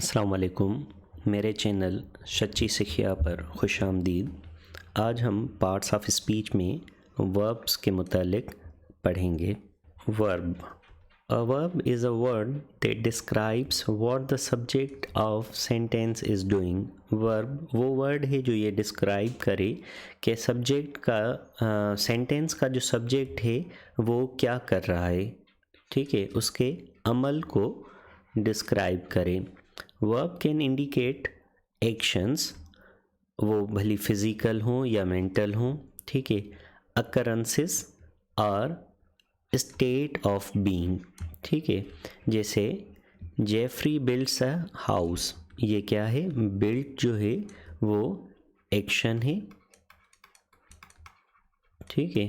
अस्सलाम वालेकुम। मेरे चैनल सच्ची सिखिया पर खुश आमदीद। आज हम पार्ट्स ऑफ स्पीच में वर्ब्स के मुतालिक पढ़ेंगे। Verb, a verb is a word that describes what the subject of sentence is doing. Verb वो वर्ड है जो ये डिस्क्राइब करे कि सब्जेक्ट का सेंटेंस का जो सब्जेक्ट है वो क्या कर रहा है, ठीक है, उसके अमल को डिस्क्राइब करें। वर्ब कैन इंडिकेट एक्शंस, वो भली फिज़िकल हों या मेंटल हों, ठीक है, अकरेंसेस और स्टेट ऑफ बीइंग, ठीक है। जैसे जेफरी बिल्ड्स अ हाउस, ये क्या है, बिल्ड जो है वो एक्शन है, ठीक है।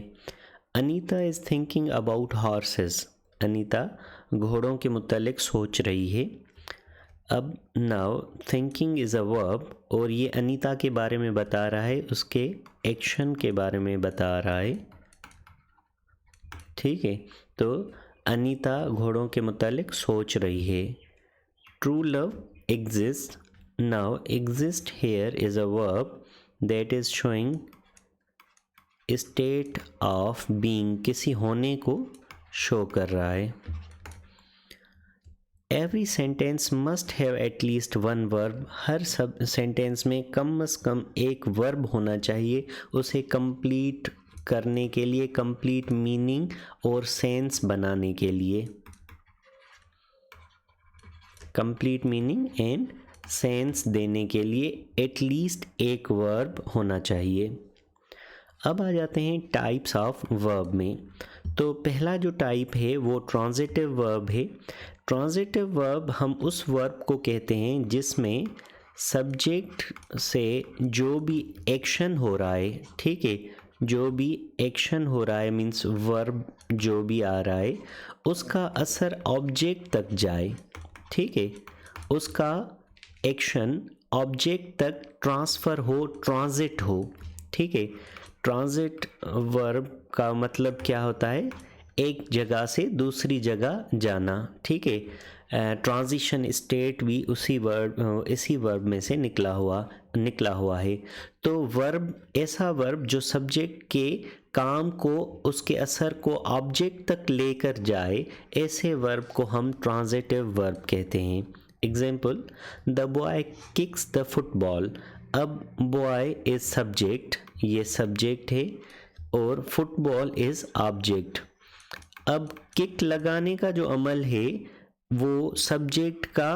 Anita is thinking about horses, Anita घोड़ों के मुतालिक सोच रही है। अब now thinking is a verb और ये अनीता के बारे में बता रहा है, उसके एक्शन के बारे में बता रहा है, ठीक है। तो अनीता घोड़ों के मुतालिक सोच रही है। True love exist, now exist here is a verb that is showing state of being, किसी होने को शो कर रहा है। Every sentence must have at least one verb, हर सब सेंटेंस में कम से कम एक वर्ब होना चाहिए उसे कंप्लीट करने के लिए, कंप्लीट मीनिंग और सेंस बनाने के लिए। कंप्लीट मीनिंग एंड सेंस देने के लिए एटलीस्ट एक वर्ब होना चाहिए। अब आ जाते हैं टाइप्स ऑफ वर्ब में। तो पहला जो टाइप है वो ट्रांजिटिव वर्ब है। ट्रांजिटिव वर्ब हम उस वर्ब को कहते हैं जिसमें सब्जेक्ट से जो भी एक्शन हो रहा है, ठीक है, जो भी एक्शन हो रहा है मीन्स वर्ब जो भी आ रहा है उसका असर ऑब्जेक्ट तक जाए, ठीक है, उसका एक्शन ऑब्जेक्ट तक ट्रांसफ़र हो, ट्रांजिट हो, ठीक है। ट्रांजिट वर्ब का मतलब क्या होता है, एक जगह से दूसरी जगह जाना, ठीक है। ट्रांजिशन स्टेट भी इसी वर्ब में से निकला हुआ है। तो वर्ब ऐसा वर्ब जो सब्जेक्ट के काम को, उसके असर को ऑब्जेक्ट तक लेकर जाए, ऐसे वर्ब को हम ट्रांजिटिव वर्ब कहते हैं। Example, the boy kicks the football. अब बॉय इज सब्जेक्ट, ये सब्जेक्ट है, और फुटबॉल इज़ ऑब्जेक्ट। अब किक लगाने का जो अमल है वो सब्जेक्ट का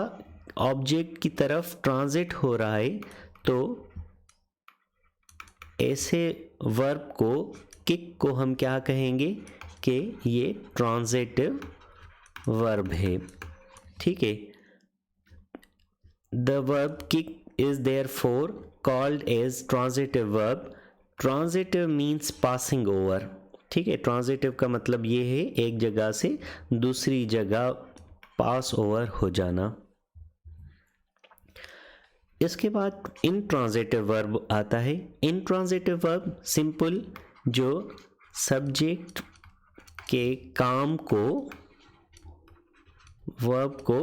ऑब्जेक्ट की तरफ ट्रांजिट हो रहा है, तो ऐसे वर्ब को, किक को हम क्या कहेंगे कि ये ट्रांजिटिव वर्ब है, ठीक है। The verb kick is therefore called as transitive verb. Transitive means passing over, ठीक है। ट्रांजिटिव का मतलब ये है एक जगह से दूसरी जगह पास ओवर हो जाना। इसके बाद इंट्रांजिटिव वर्ब आता है। इंट्रांजिटिव वर्ब सिंपल, जो सब्जेक्ट के काम को, वर्ब को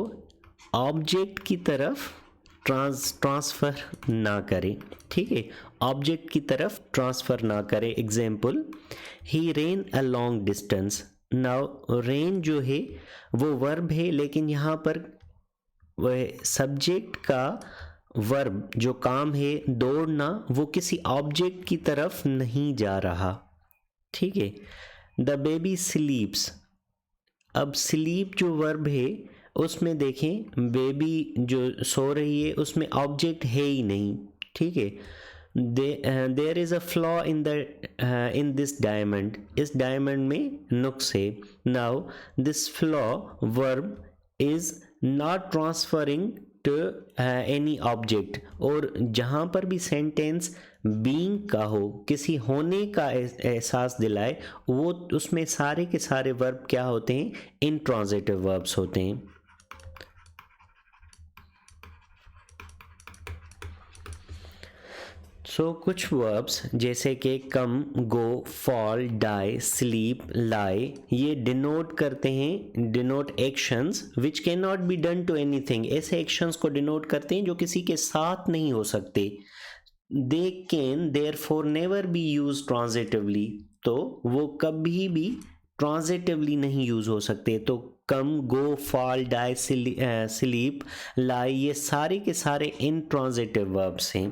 ऑब्जेक्ट की तरफ ट्रांसफ़र ना करें, ठीक है, ऑब्जेक्ट की तरफ ट्रांसफ़र ना करें। Example, he rain a long distance. Now rain जो है वो वर्ब है, लेकिन यहाँ पर वह सब्जेक्ट का वर्ब जो काम है दौड़ना, वो किसी ऑब्जेक्ट की तरफ नहीं जा रहा, ठीक है। The baby स्लीप्स। अब स्लीप जो वर्ब है उसमें देखें, बेबी जो सो रही है उसमें ऑब्जेक्ट है ही नहीं, ठीक है। There is a flaw in this diamond, इस डायमंड में नुक्स है। Now this flaw verb is not transferring to any object, और जहाँ पर भी सेंटेंस बीइंग का हो, किसी होने का एहसास दिलाए, वो उसमें सारे के सारे वर्ब क्या होते हैं, इंट्रांजिटिव वर्ब्स होते हैं। कुछ वर्ब्स जैसे कि come, go, fall, die, sleep, lie, ये डिनोट करते हैं, denote actions which can not be done to anything. ऐसे एक्शंस को डिनोट करते हैं जो किसी के साथ नहीं हो सकते। They can therefore never be use transitively, तो वो कभी भी ट्रांजिटिवली नहीं यूज हो सकते। तो कम, go, fall, die, sleep, lie, ये सारे के सारे इनट्रांजिटिव वर्ब्स हैं।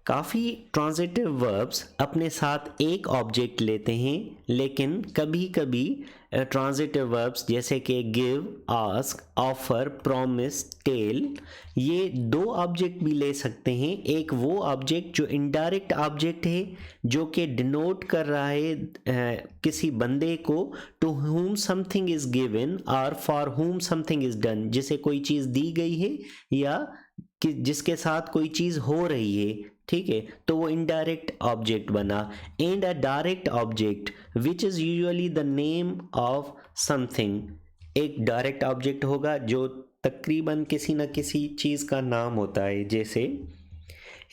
काफ़ी ट्रांजिटिव वर्ब्स अपने साथ एक ऑब्जेक्ट लेते हैं, लेकिन कभी कभी ट्रांजिटिव वर्ब्स जैसे कि give, ask, offer, promise, tell, ये दो ऑब्जेक्ट भी ले सकते हैं। एक वो ऑब्जेक्ट जो इनडायरेक्ट ऑब्जेक्ट है, जो कि डिनोट कर रहा है किसी बंदे को, to whom something is given और for whom something is done, जिसे कोई चीज़ दी गई है या कि जिसके साथ कोई चीज़ हो रही है, ठीक है, तो वो इनडायरेक्ट ऑब्जेक्ट बना। And a direct object which is usually the name of something, एक डायरेक्ट ऑब्जेक्ट होगा जो तकरीबन किसी न किसी चीज़ का नाम होता है। जैसे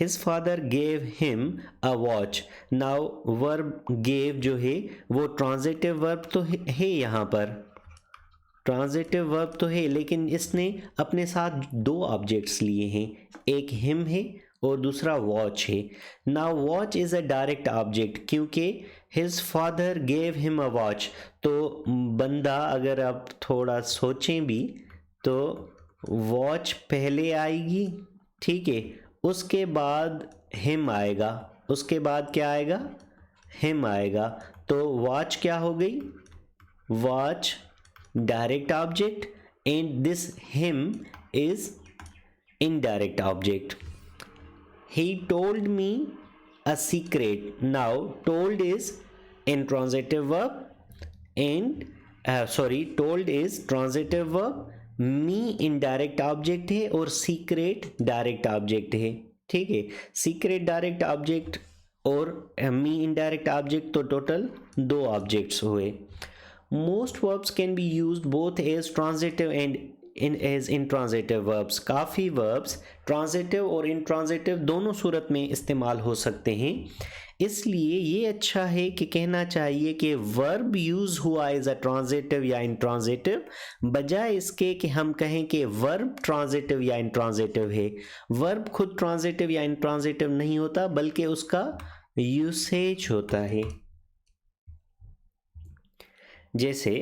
his father gave him a watch, now verb gave जो है वो ट्रांजिटिव वर्ब तो है, यहाँ पर ट्रांजिटिव वर्ब तो है, लेकिन इसने अपने साथ दो ऑब्जेक्ट्स लिए हैं, एक हिम है और दूसरा वॉच है। Now watch is a direct object, क्योंकि his father gave him a watch, तो बंदा, अगर आप थोड़ा सोचें भी तो वॉच पहले आएगी, ठीक है, उसके बाद हिम आएगा, उसके बाद क्या आएगा, हिम आएगा। तो वॉच क्या हो गई, watch direct object and this him is indirect object. He told me a secret, now told is intransitive verb and told is transitive verb, me indirect object है और secret direct object है, ठीक है। secret direct object और me indirect object, तो total दो objects हुए। Most verbs can be used both as transitive and as intransitive verbs. काफ़ी verbs transitive और intransitive दोनों सूरत में इस्तेमाल हो सकते हैं। इसलिए ये अच्छा है कि कहना चाहिए कि verb यूज़ हुआ एज अ ट्रांजिटिव या इंट्रांजिटिव, बजाय इसके कि हम कहें कि verb ट्रांजिटिव या इंट्रांजिटिव है। verb खुद ट्रांजिटिव या इंट्रांजिटिव नहीं होता, बल्कि उसका यूसेज होता है। जैसे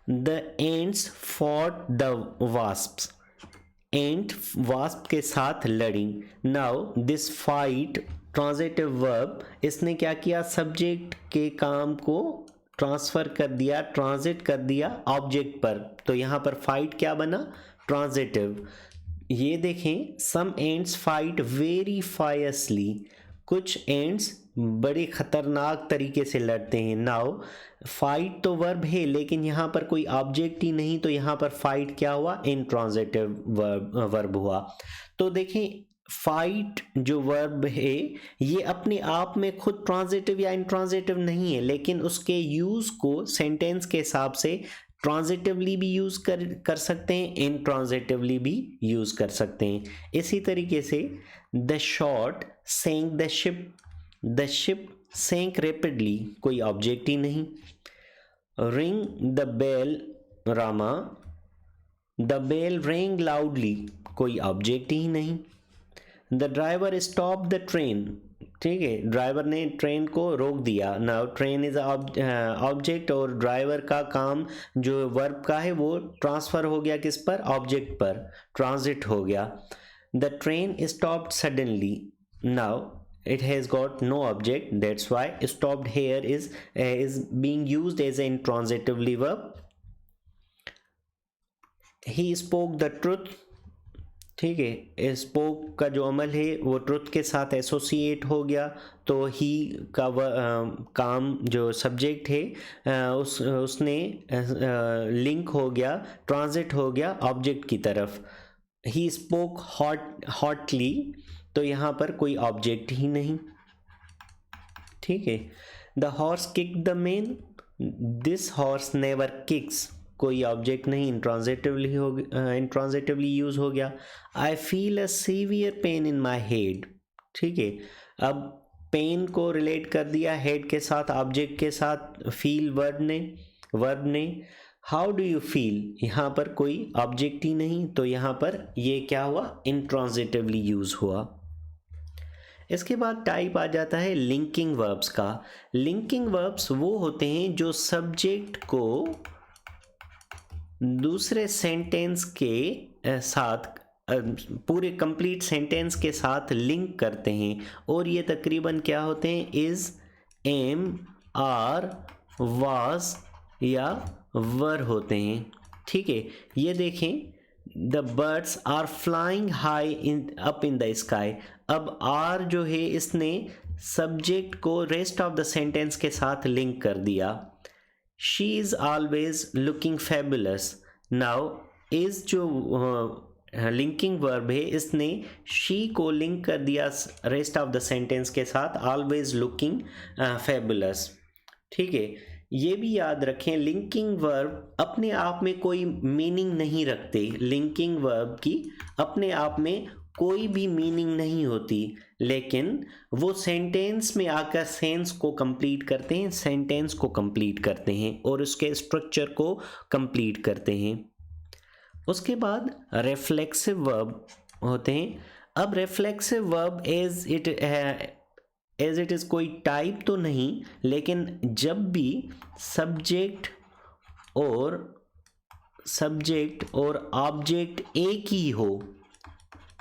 the ants fought the wasps, ant wasp के साथ लड़ी। Now this fight transitive verb, इसने क्या किया, सब्जेक्ट के काम को ट्रांसफ़र कर दिया, ट्रांजिट कर दिया ऑब्जेक्ट पर, तो यहाँ पर फाइट क्या बना, ट्रांजिटिव। ये देखें, सम एंट्स फाइट वेरी फायसली, कुछ एंट्स बड़े ख़तरनाक तरीके से लड़ते हैं। नाउ फाइट तो वर्ब है, लेकिन यहाँ पर कोई ऑब्जेक्ट ही नहीं, तो यहाँ पर फाइट क्या हुआ, इनट्रांजिटिव वर्ब हुआ। तो देखें, फाइट जो वर्ब है ये अपने आप में खुद ट्रांजिटिव या इंट्रांजिटिव नहीं है, लेकिन उसके यूज़ को सेंटेंस के हिसाब से ट्रांजिटिवली भी यूज़ कर सकते हैं, इनट्रांजिटिवली भी यूज़ कर सकते हैं। इसी तरीके से the shot sank the ship, the ship sank rapidly, कोई ऑब्जेक्ट ही नहीं। Ring the bell Rama, the bell ring loudly, कोई ऑब्जेक्ट ही नहीं। The driver stop the train, ठीक है, ड्राइवर ने ट्रेन को रोक दिया। नाउ ट्रेन इज ऑब्जेक्ट और ड्राइवर का काम जो वर्ब का है वो ट्रांसफ़र हो गया किस पर, ऑब्जेक्ट पर, ट्रांजिट हो गया। The train stopped suddenly, now it has got no object, that's why stopped here is being used as an intransitively verb. He spoke the truth, ठीक है, स्पोक का जो अमल है वो ट्रुथ के साथ एसोसिएट हो गया, तो ही का काम जो सब्जेक्ट है उसने लिंक हो गया, ट्रांजिट हो गया ऑब्जेक्ट की तरफ। ही स्पोक हॉटली, तो यहाँ पर कोई ऑब्जेक्ट ही नहीं, ठीक है। The horse kick the man, this horse never kicks, कोई ऑब्जेक्ट नहीं, इंट्रांजिटिवली यूज़ हो गया। I feel a severe pain in my head. ठीक है, अब पेन को रिलेट कर दिया हेड के साथ, ऑब्जेक्ट के साथ, फील वर्ब ने। हाउ डू यू फील, यहाँ पर कोई ऑब्जेक्ट ही नहीं, तो यहाँ पर ये क्या हुआ, इंट्रांजिटिवली यूज़ हुआ। इसके बाद टाइप आ जाता है लिंकिंग वर्ब्स का। लिंकिंग वर्ब्स वो होते हैं जो सब्जेक्ट को दूसरे सेंटेंस के साथ, पूरे कंप्लीट सेंटेंस के साथ लिंक करते हैं, और ये तकरीबन क्या होते हैं, इज़, एम, आर, वाज या वर होते हैं। ठीक है, ये देखें, the birds are flying high up in the sky. अब आर जो है इसने सब्जेक्ट को रेस्ट ऑफ द सेंटेंस के साथ लिंक कर दिया। She is always looking fabulous. Now is जो लिंकिंग वर्ब है, इसने शी को लिंक कर दिया रेस्ट ऑफ द सेंटेंस के साथ, ऑलवेज लुकिंग फैबुलस। ठीक है, ये भी याद रखें, लिंकिंग वर्ब अपने आप में कोई मीनिंग नहीं रखते। लिंकिंग वर्ब की अपने आप में कोई भी मीनिंग नहीं होती, लेकिन वो सेंटेंस में आकर सेंस को कंप्लीट करते हैं, सेंटेंस को कंप्लीट करते हैं और उसके स्ट्रक्चर को कंप्लीट करते हैं। उसके बाद रिफ्लेक्सिव वर्ब होते हैं। अब reflexive verb as it is कोई टाइप तो नहीं, लेकिन जब भी सब्जेक्ट और ऑब्जेक्ट एक ही हो।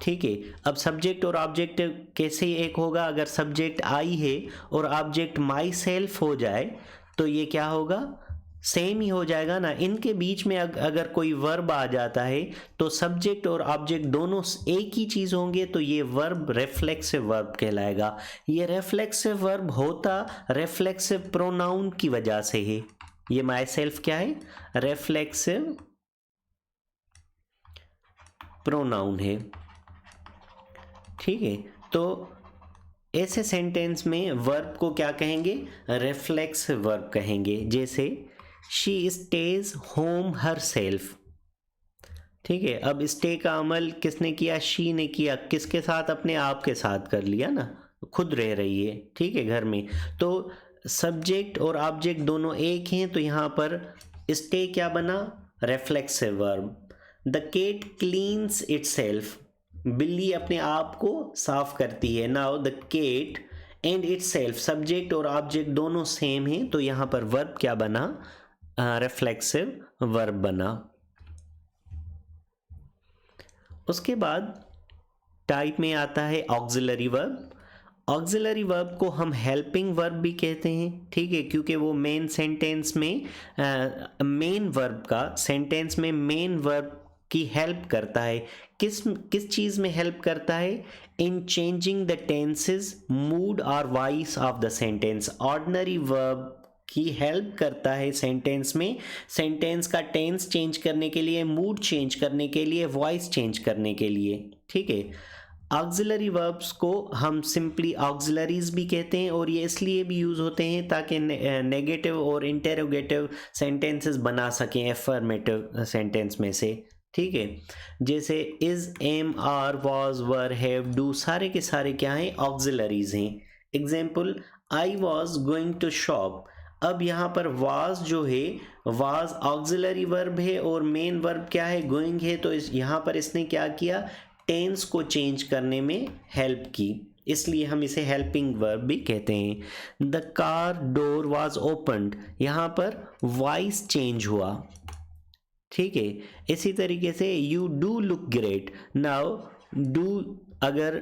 ठीक है, अब सब्जेक्ट और ऑब्जेक्ट कैसे एक होगा, अगर सब्जेक्ट आई है और ऑब्जेक्ट माई सेल्फ हो जाए तो ये क्या होगा, सेम ही हो जाएगा ना। इनके बीच में अगर कोई वर्ब आ जाता है तो सब्जेक्ट और ऑब्जेक्ट दोनों एक ही चीज़ होंगे, तो ये वर्ब रिफ्लेक्सिव वर्ब कहलाएगा। ये रिफ्लेक्सिव वर्ब होता रिफ्लेक्सिव प्रोनाउन की वजह से है। ये माई सेल्फ क्या है, रिफ्लेक्सिव प्रोनाउन है। ठीक है, तो ऐसे सेंटेंस में वर्ब को क्या कहेंगे, रिफ्लेक्सिव वर्ब कहेंगे। जैसे she stage home her self. ठीक है, अब स्टे का अमल किसने किया, शी ने किया, किसके साथ, अपने आप के साथ कर लिया ना, खुद रह रही है। ठीक है, घर में, तो सब्जेक्ट और ऑब्जेक्ट दोनों एक हैं, तो यहाँ पर स्टे क्या बना, reflexive verb. The cat cleans itself, बिल्ली अपने आप को साफ करती है। Now the cat and itself, subject और ऑब्जेक्ट दोनों सेम हैं, तो यहाँ पर वर्ब क्या बना, रिफ्लेक्सिव वर्ब बना। उसके बाद टाइप में आता है ऑक्सिलरी वर्ब। ऑक्सिलरी वर्ब को हम हेल्पिंग वर्ब भी कहते हैं। ठीक है, क्योंकि वो मेन सेंटेंस में मेन वर्ब का, सेंटेंस में मेन वर्ब की हेल्प करता है। किस चीज़ में हेल्प करता है, in changing the tenses, mood और voice of the sentence. Ordinary verb की हेल्प करता है सेंटेंस में, सेंटेंस का टेंस चेंज करने के लिए, मूड चेंज करने के लिए, वॉइस चेंज करने के लिए। ठीक है, ऑक्सिलरी वर्ब्स को हम सिंपली ऑक्सिलरीज भी कहते हैं, और ये इसलिए भी यूज़ होते हैं ताकि नेगेटिव और इंटेरोगेटिव सेंटेंसेस बना सकें एफर्मेटिव सेंटेंस में से। ठीक है, जैसे is, am, are, was, were, have, do, सारे के सारे क्या हैं, ऑक्सिलरीज हैं। Example, I was going to shop. अब यहाँ पर वाज जो है, वाज ऑक्सिलरी वर्ब है और मेन वर्ब क्या है, गोइंग है, तो यहाँ पर इसने क्या किया, टेंस को चेंज करने में हेल्प की, इसलिए हम इसे हेल्पिंग वर्ब भी कहते हैं। The car door was opened, यहाँ पर वॉइस चेंज हुआ। ठीक है, इसी तरीके से you do look great. Now do, अगर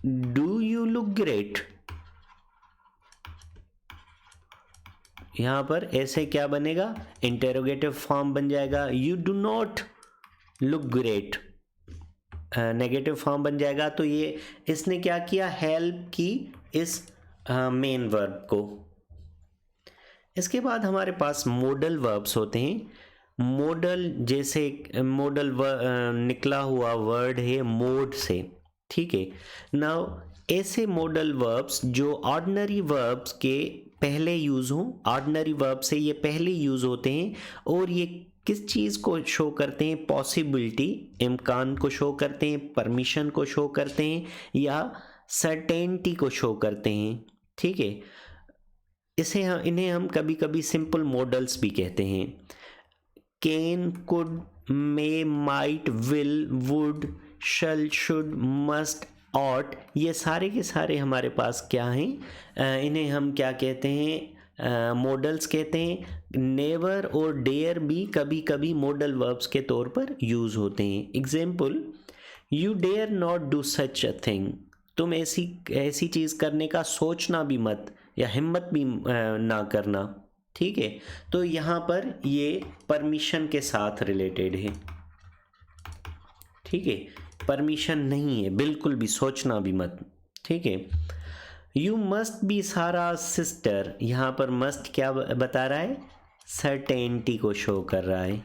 डू यू लुक ग्रेट, यहाँ पर ऐसे क्या बनेगा, इंटेरोगेटिव फॉर्म बन जाएगा। You do not look great, negative form बन जाएगा। तो ये इसने क्या किया, हेल्प की इस मेन वर्ब को। इसके बाद हमारे पास मॉडल वर्ब्स होते हैं। मॉडल, जैसे मॉडल निकला हुआ वर्ड है मोड से। ठीक है, नाउ ऐसे मॉडल वर्ब्स जो ऑर्डिनरी वर्ब्स के पहले यूज़ हों, ऑर्डिनरी वर्ब से ये पहले यूज़ होते हैं और ये किस चीज़ को शो करते हैं? पॉसिबिलिटी, इम्कान को शो करते हैं, परमिशन को शो करते हैं या सर्टेनिटी को शो करते हैं। ठीक है, इन्हें हम कभी कभी सिंपल मॉडल्स भी कहते हैं। Can, could, may, might, will, would, shall, should, must, ought, ये सारे के सारे हमारे पास क्या हैं? इन्हें हम क्या कहते हैं? मॉडल्स कहते हैं। नेवर और डेयर भी कभी कभी मॉडल वर्ब्स के तौर पर यूज़ होते हैं। Example, you dare not do such a thing, तुम ऐसी चीज़ करने का सोचना भी मत या हिम्मत भी ना करना। ठीक है, तो यहाँ पर ये परमिशन के साथ रिलेटेड है। ठीक है, परमिशन नहीं है, बिल्कुल भी सोचना भी मत। ठीक है, यू मस्ट बी सारा सिस्टर, यहाँ पर मस्ट क्या बता रहा है? सर्टेनिटी को शो कर रहा है।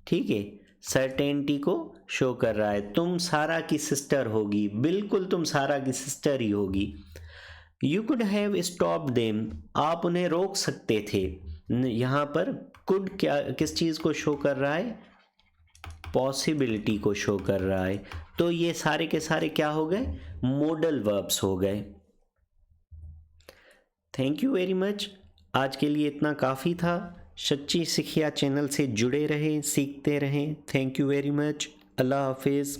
ठीक है, सर्टेनिटी को शो कर रहा है। तुम सारा की सिस्टर होगी, बिल्कुल तुम सारा की सिस्टर ही होगी। You could have stop them, आप उन्हें रोक सकते थे। यहाँ पर कुड क्या किस चीज़ को शो कर रहा है? पॉसिबिलिटी को शो कर रहा है। तो ये सारे के सारे क्या हो गए? मॉडल वर्ब्स हो गए। Thank you very much. आज के लिए इतना काफ़ी था। सच्ची सिखिया चैनल से जुड़े रहें, सीखते रहें। Thank you very much. अल्लाह हाफिज़।